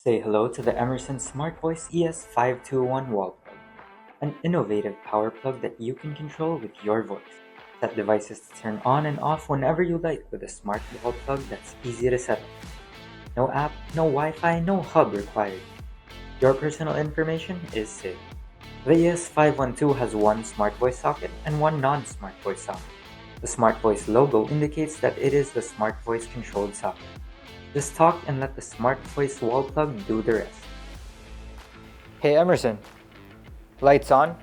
Say hello to the Emerson SmartVoice ES521 wall plug, an innovative power plug that you can control with your voice. Set devices to turn on and off whenever you like with a smart wall plug that's easy to set up. No app, no Wi-Fi, no hub required. Your personal information is safe. The ES512 has one SmartVoice socket and one non-SmartVoice socket. The SmartVoice logo indicates that it is the SmartVoice controlled socket. Just talk and let the SmartVoice wall plug do the rest. Hey Emerson, lights on.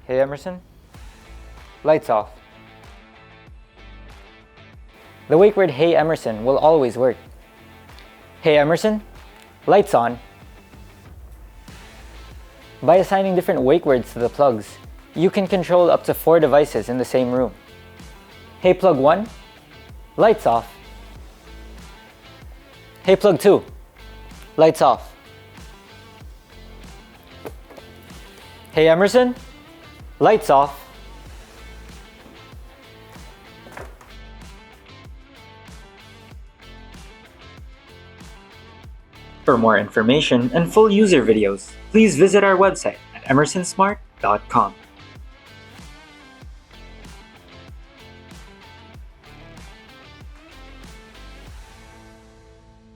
Hey Emerson, lights off. The wake word Hey Emerson will always work. Hey Emerson, lights on. By assigning different wake words to the plugs, you can control up to 4 devices in the same room. Hey plug 1, lights off. Hey plug 2, lights off. Hey Emerson, lights off. For more information and full user videos, please visit our website at emersonsmart.com.